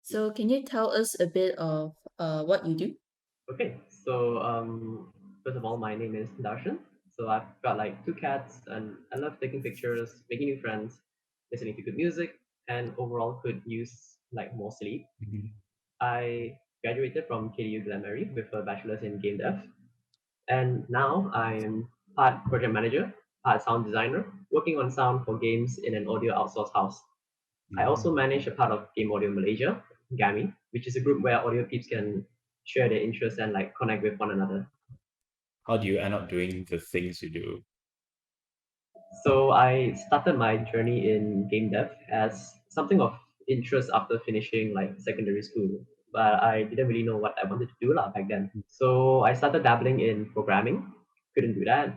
So can you tell us a bit of what you do? Okay, first of all, my name is Darshan. So I've got like two cats, and I love taking pictures, making new friends, listening to good music, and overall could use like more sleep. Mhm. I graduated from KDU Glenmary with a bachelor's in game dev, and now I'm part project manager, part sound designer, working on sound for games in an audio outsource house. I also Mm. manage a part of Game Audio Malaysia, GAMI, which is a group where audio peeps can share their interests and like connect with one another. How do you end up doing the things you do? So I started my journey in game dev as something of interest after finishing like secondary school, but I didn't really know what I wanted to do lah back then. So I started dabbling in programming. Couldn't do that.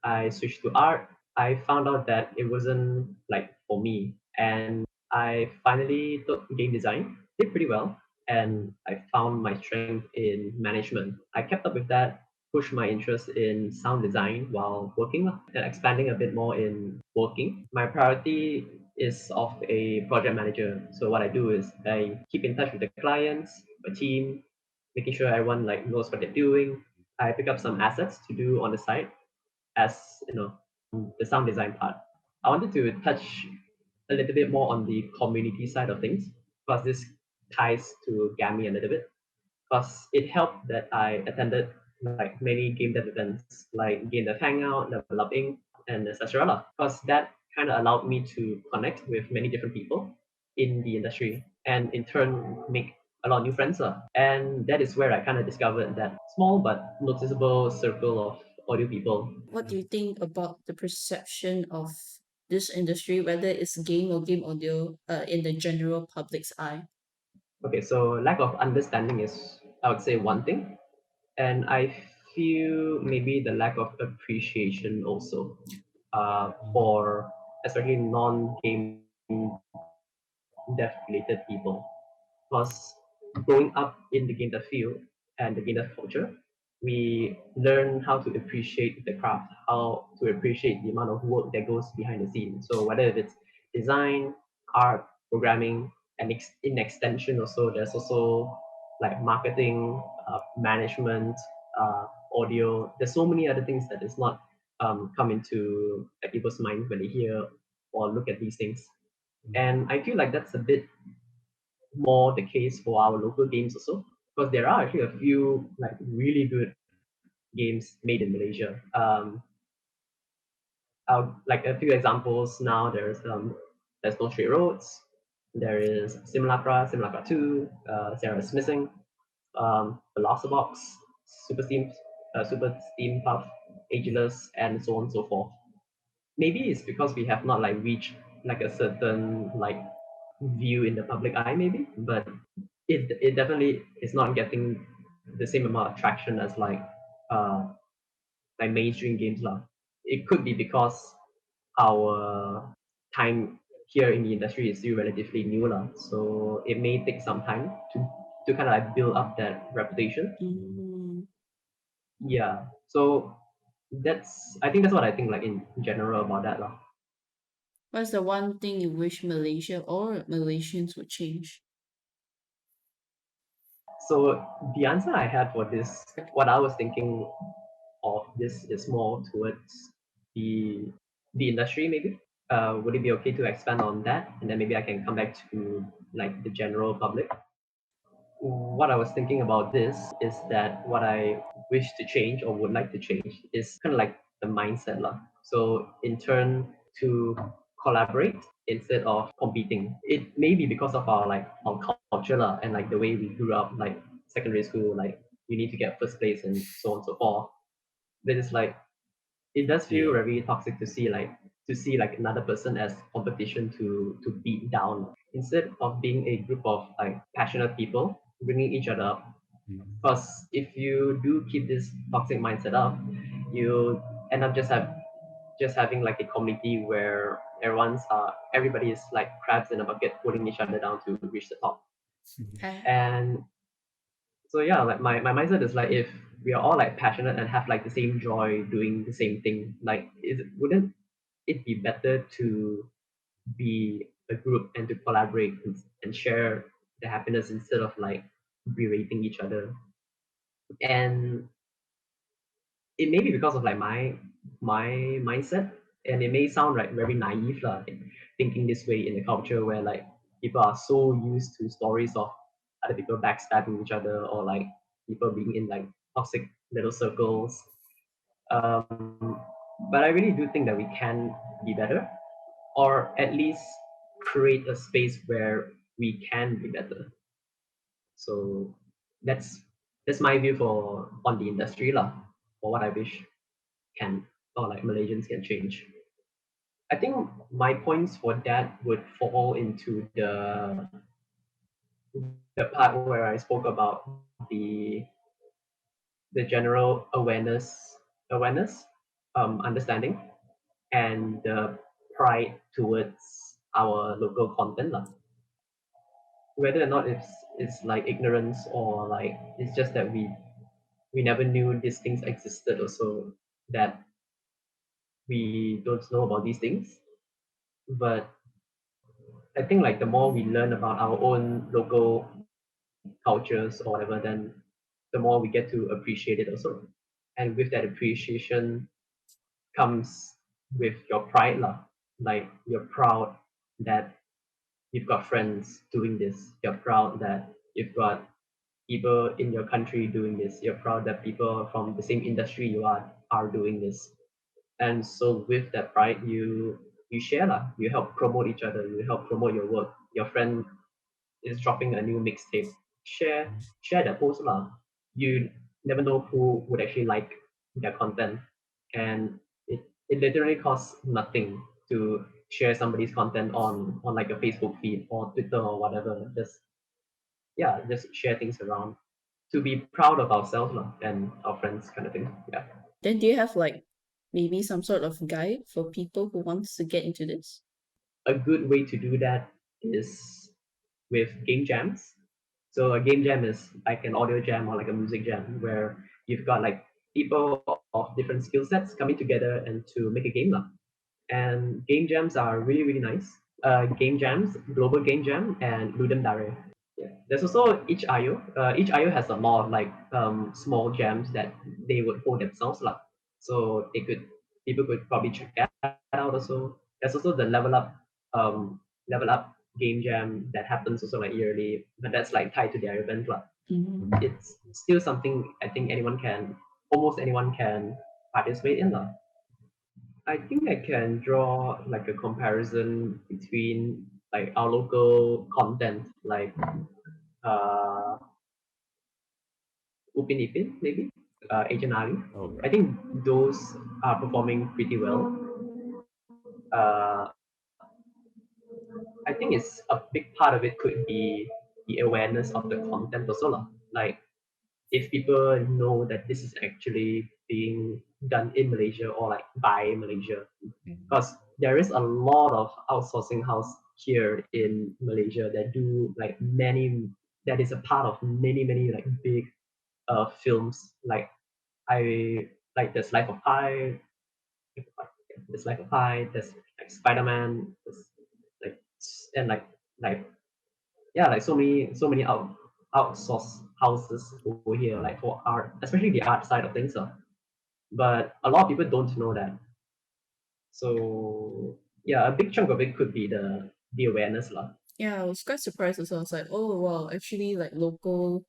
I switched to art. I found out that it wasn't like for me, and I finally took game design. Did pretty well, and I found my strength in management. I kept up with that, push my interest in sound design while working lah, and expanding a bit more in working. My priority is of a project manager. So what I do is I keep in touch with the clients, my team, making sure everyone like knows what they're doing. I pick up some assets to do on the side as the sound design part. I wanted to touch a little bit more on the community side of things because this ties to Gammy a little bit because it helped that I attended like many game dev events like Game Dev Hangout, Level Up Inc., and etc. Because that kind of allowed me to connect with many different people in the industry and in turn make a lot of new friends. And that is where I kind of discovered that small but noticeable circle of audio people. What do you think about the perception of this industry, whether it's game or game audio, in the general public's eye? Okay, so lack of understanding is, I would say, one thing. And I feel maybe the lack of appreciation also for especially non-game dev related people. Plus, growing up in the game dev field and the game dev culture, we learn how to appreciate the craft, how to appreciate the amount of work that goes behind the scenes. So whether if it's design, art, programming, and in extension also, there's also like marketing, management, audio. There's so many other things that is not come into like, people's mind when they hear or look at these things. And I feel like that's a bit more the case for our local games also, because there are actually a few like really good games made in Malaysia. Like a few examples now. There's No Straight Roads. There is Simulacra 2, Sarah's Missing, Box, Super Steam Puff, Ageless, and so on and so forth. Maybe it's because we have not like reached like a certain like view in the public eye, maybe, but it definitely is not getting the same amount of traction as uh like mainstream games lah. It could be because our time here in the industry is still relatively new lah, so it may take some time to kind of like build up that reputation. Mm. Yeah, so that's I think that's what I think like in general about that lah. What's the one thing you wish Malaysia or Malaysians would change? So the answer I had for this, what I was thinking of this is more towards the the industry maybe. Would it be okay to expand on that, and then maybe I can come back to like the general public? What I was thinking about this is that what I wish to change or would like to change is kind of like the mindset lah. So in turn to collaborate instead of competing. It may be because of our culture lah, and like the way we grew up, like secondary school, like you need to get first place and so on and so forth. But it's like it does feel Yeah. very toxic to see like another person as competition to beat down instead of being a group of like passionate people bringing each other up. Mm. Because if you do keep this toxic mindset up, you end up just having like a community where everybody is like crabs in a bucket pulling each other down to reach the top. I, And so yeah, like my mindset is like if we are all like passionate and have like the same joy doing the same thing, like wouldn't it be better to be a group and to collaborate and share the happiness instead of like berating each other. And it may be because of like my mindset, and it may sound like very naive lah, like, thinking this way in a culture where like people are so used to stories of other people backstabbing each other, or like people being in like toxic little circles. But I really do think that we can be better, or at least create a space where we can be better. So that's that's my view for on the industry lah, for what I wish can, or like Malaysians can change. I think my points for that would fall into the part where I spoke about the the general awareness, understanding, and the pride towards our local content lah. Whether or not it's like ignorance, or like it's just that we never knew these things existed, also that we don't know about these things. But I think like the more we learn about our own local cultures or whatever, then the more we get to appreciate it also. And with that appreciation comes with your pride lah. Like you're proud that you've got friends doing this. You're proud that you've got people in your country doing this. You're proud that people from the same industry you are doing this. And so with that pride, you share lah. You help promote each other. You help promote your work. Your friend is dropping a new mixtape. Share that post lah. You never know who would actually like their content, and it literally costs nothing to share somebody's content on like a Facebook feed or Twitter or whatever. Just share things around to be proud of ourselves lah, and our friends, kind of thing. Yeah. Then do you have like maybe some sort of guide for people who wants to get into this? A good way to do that is with game jams. So a game jam is like an audio jam or like a music jam where you've got like people of different skill sets coming together and to make a game lah. And game jams are really really nice. Game jams, global game jam, and Ludum Dare. Yeah. There's also each IO. Each IO has a lot of like small jams that they would hold themselves lah. So people could probably check that out also. There's also the level up game jam that happens also like yearly, but that's like tied to their event lah. Mm. It's still something I think almost anyone can participate in lah. I think I can draw like a comparison between like our local content, like uh, Upin Ipin, maybe Agent Ali. Oh, I right. think those are performing pretty well. Uh, I think it's a big part of it could be the awareness of the content also lah. Like if people know that this is actually being done in Malaysia or like by Malaysia, because there is a lot of outsourcing house here in Malaysia that do like many, that is a part of many like big films. Like I like there's Life of Pi, there's Life of Pi, there's like Spider-Man, there's like and like yeah, like so many outsource houses over here, Uh, like for art, especially the art side of things. But a lot of people don't know that. So yeah, a big chunk of it could be the awareness lah. Yeah, I was quite surprised as well. I was like, oh wow, actually like local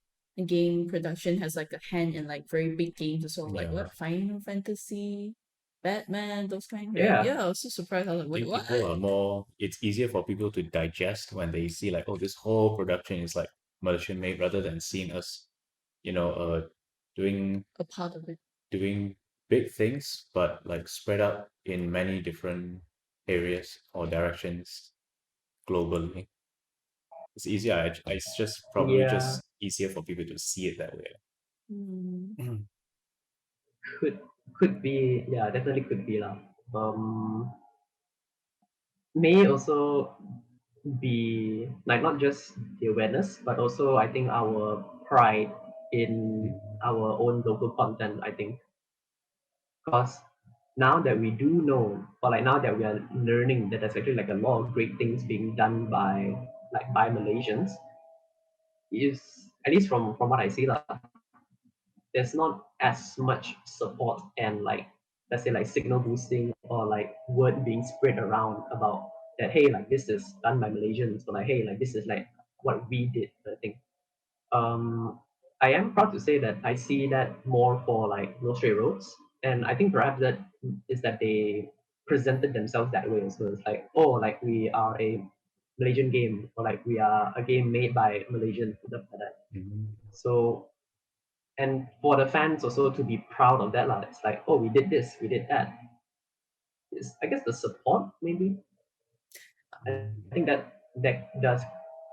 game production has like a hand in like very big games as well, like yeah. what Final Fantasy, Batman, those kind, right? Yeah, Yeah, I was so surprised. I was I like, wait, think what? people are more, it's easier for people to digest when they see like, oh, this whole production is like Malaysian made rather than seeing us, you know, doing A part of it. doing big things, but like spread out in many different areas or directions globally. It's easier. It's just probably yeah, just easier for people to see it that way. Mm. could could be, yeah, definitely could be lah. May also be like not just the awareness, but also I think our pride in Mhm. our own local content. I think because now that we do know, or like now that we are learning that there's actually like a lot of great things being done by Malaysians, is, at least from what I see, lah, there's not as much support and like, let's say, like signal boosting or like word being spread around about that, hey, like this is done by Malaysians, or like, hey, like this is like what we did, I think. um I am proud to say that I see that more for like No Straight Roads, and I think perhaps that is that they presented themselves that way. So it's like, oh, like we are a Malaysian game, or like we are a game made by Malaysians, stuff like that. Mhm. So, and for the fans also to be proud of that, lah. It's like, oh, we did this, we did that. It's, I guess, the support maybe. I Mm. think that does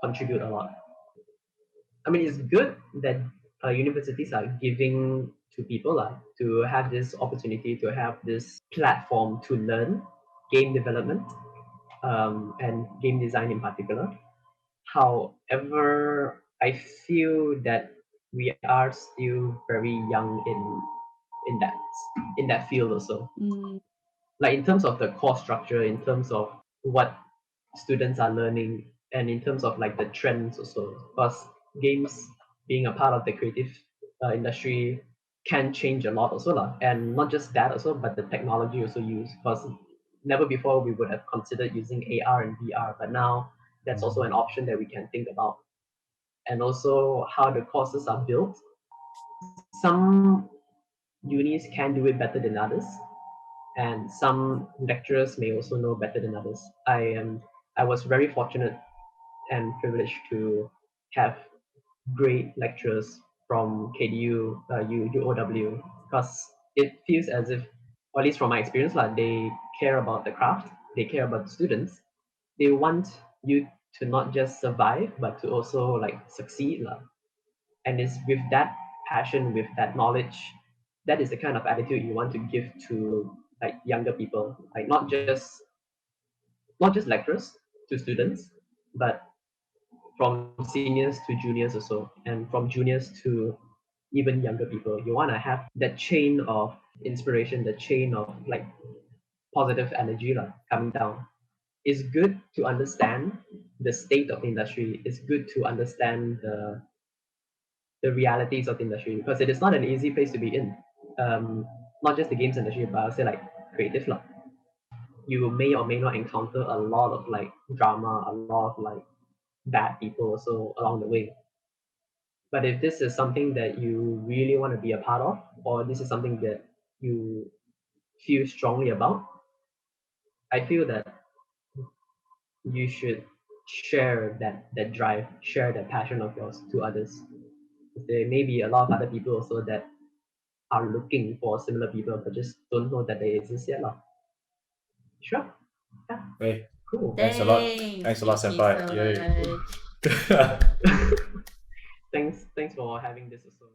contribute a lot. I mean, it's good that universities are giving to people to have this opportunity, to have this platform to learn game development, and game design in particular. However, I feel that we are still very young in that in that field also. Mm, Like in terms of the course structure, in terms of what students are learning, and in terms of like the trends also, because games being a part of the creative industry can change a lot also lah. And not just that also, but the technology also used, because never before we would have considered using AR and VR, but now that's also an Mm. option that we can think about. And also how the courses are built. Some unis can do it better than others, and some lecturers may also know better than others. I was very fortunate and privileged to have great lecturers from KDU, UOW, because it feels as if, or at least from my experience, like, they care about the craft, they care about the students, they want you to not just survive, but to also like succeed. Lah. And it's with that passion, with that knowledge, that is the kind of attitude you want to give to like younger people, like not just lecturers to students, but from seniors to juniors also, and from juniors to even younger people. You want to have that chain of inspiration, the chain of like positive energy coming down. It's good to understand the state of the industry. It's good to understand the realities of the industry, because it is not an easy place to be in. Not just the games industry, but I'll say like creative lah. You may or may not encounter a lot of like drama, a lot of like bad people also along the way. But if this is something that you really want to be a part of, or this is something that you feel strongly about, I feel that you should share that drive, share that passion of yours to others. There may be a lot of other people also that are looking for similar people, but just don't know that they exist yet. Lah. Sure. Yeah. Hey, Cool. thanks a lot. thanks. Thanks a lot, Thank you senpai. so Yay. much. Thanks for having this also.